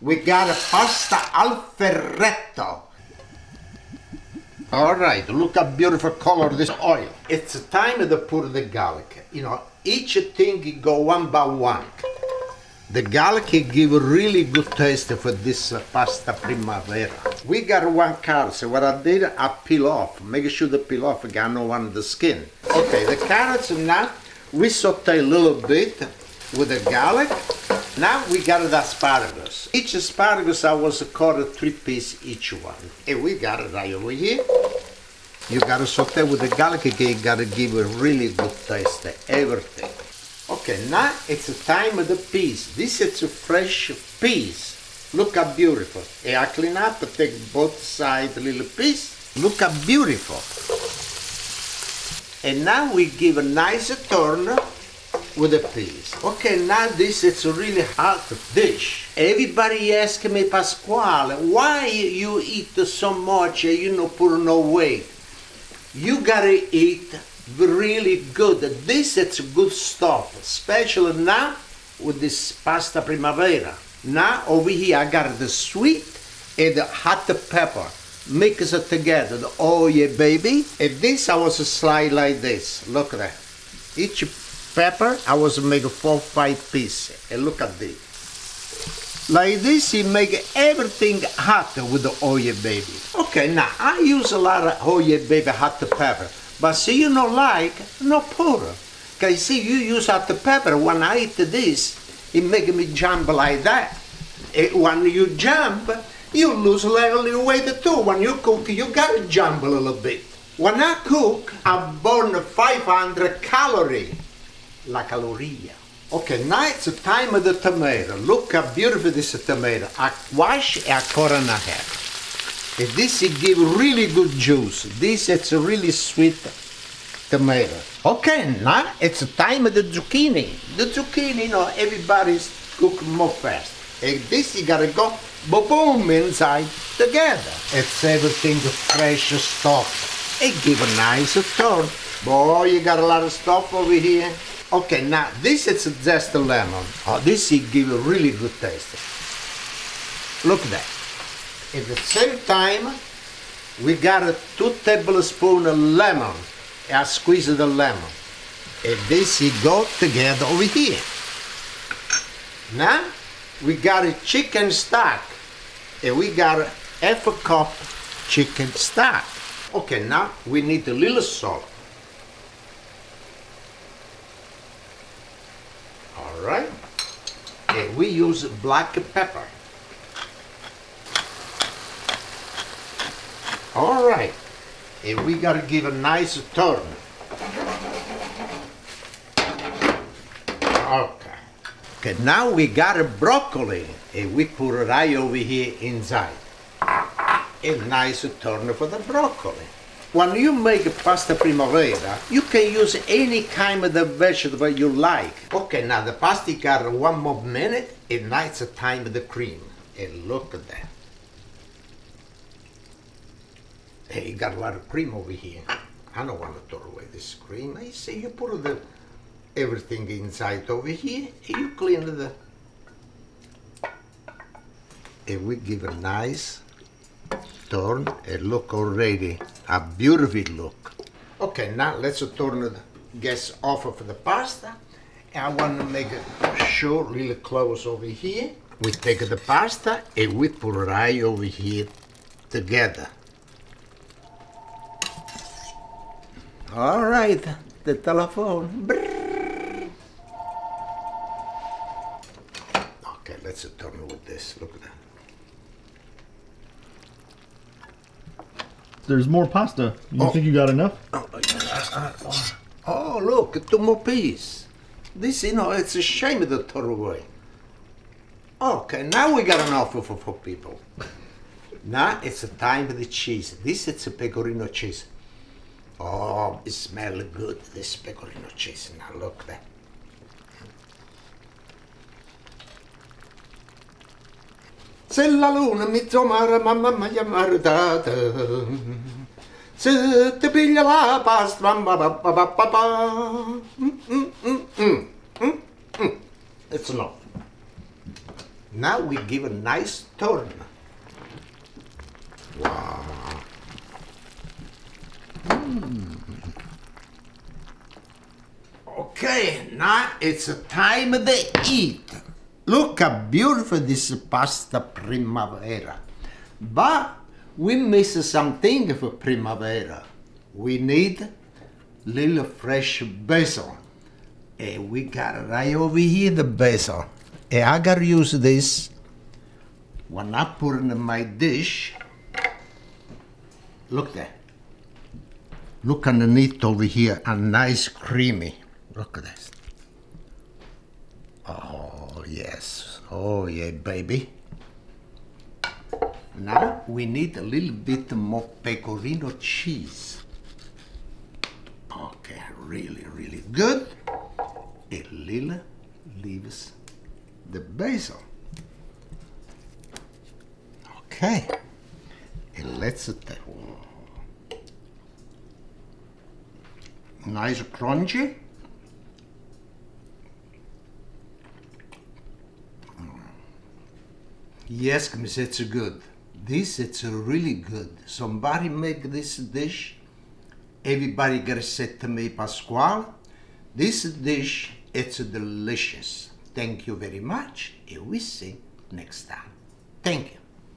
We got a pasta alfredo. All right, look at beautiful color this oil. It's time to put the garlic. You know, each thing go one by one. The garlic give a really good taste for this pasta primavera. We got one carrot, so what I did, I peel off. Make sure the peel off, got no one the skin. Okay, the carrots now, we saute a little bit with the garlic. Now we got the asparagus. Each asparagus I was cut 3 pieces each one. And we got it right over here. You gotta saute with the garlic again, you gotta give a really good taste to everything. Okay, now it's time of the peas. This is a fresh peas. Look how beautiful. And I clean up, take both sides little piece. Look how beautiful. And now we give a nice turn with the peas. Okay, now this is a really hot dish. Everybody ask me, Pasquale, why you eat so much and you don't put no weight? You gotta eat really good. This is good stuff, especially now with this pasta primavera. Now over here I got the sweet and the hot pepper. Mix it together. Oh yeah, baby. And this I was slide like this. Look at that. Each pepper I was make 4 or 5 pieces. And look at this. Like this, you make everything hot with the oil, baby. Okay, now I use a lot of oil, baby, hot pepper. But see, you don't like, no put. Cause see, you use hot pepper. When I eat this, it make me jump like that. And when you jump, you lose a little weight too. When you cook, you gotta jump a little bit. When I cook, I burn 500 calories. La caloria. Okay, now it's the time of the tomato. Look how beautiful this tomato. I wash and I cut in half. And this it give really good juice. This is a really sweet tomato. Okay, now it's the time of the zucchini. The zucchini, you know, everybody's cook more fast. And this you gotta go boom inside together. It's everything fresh stuff. It give a nice turn. Boy, you got a lot of stuff over here. Okay, now this is just a lemon. Oh, this will give a really good taste. Look at that. At the same time, we got 2 tablespoons of lemon. I squeeze the lemon. And this will go together over here. Now, we got a chicken stock. And we got half a cup chicken stock. Okay, now we need a little salt. Right? And we use black pepper. All right. And we gotta give a nice turn. Okay. Okay, now we got a broccoli. And we put it right over here inside. A nice turn for the broccoli. When you make pasta primavera, you can use any kind of the vegetable you like. Okay, now the pasta got 1 more minute, and now it's the time of the cream. And look at that. Hey, you got a lot of cream over here. I don't want to throw away this cream. I say you put everything inside over here, and you clean the... And we give a nice turn and look already a beautiful look. Okay, now let's turn the gas off of the pasta. And I want to make it sure really close over here. We take the pasta and we put it right over here together. All right, the telephone. Brrr. Okay, let's turn with this. Look at that. There's more pasta. You think you got enough? Oh, look, 2 more pieces. This, you know, it's a shame to throw away. Okay, now we got enough for people. Now it's the time of the cheese. This is a pecorino cheese. Oh, it smells good, this pecorino cheese. Now look at that. Se la luna mi trovara, mamma mi chiamare tata. Se ti piglia la pasta, It's enough. Now we give a nice turn. Wow. Okay, now it's time to eat. Look how beautiful this pasta primavera. But we miss something for primavera. We need little fresh basil. And we got right over here the basil. And I gotta use this when I put it in my dish. Look there. Look underneath over here, a nice creamy. Look at this. Oh, yes. Oh, yeah, baby. Now we need a little bit more pecorino cheese. Okay, really, really good. A little leaves the basil. Okay. And let's nice crunchy. Yes, miss, it's good. This it's really good. Somebody make this dish. Everybody gotta say to me, Pasquale, this dish it's delicious. Thank you very much, and we see next time. Thank you.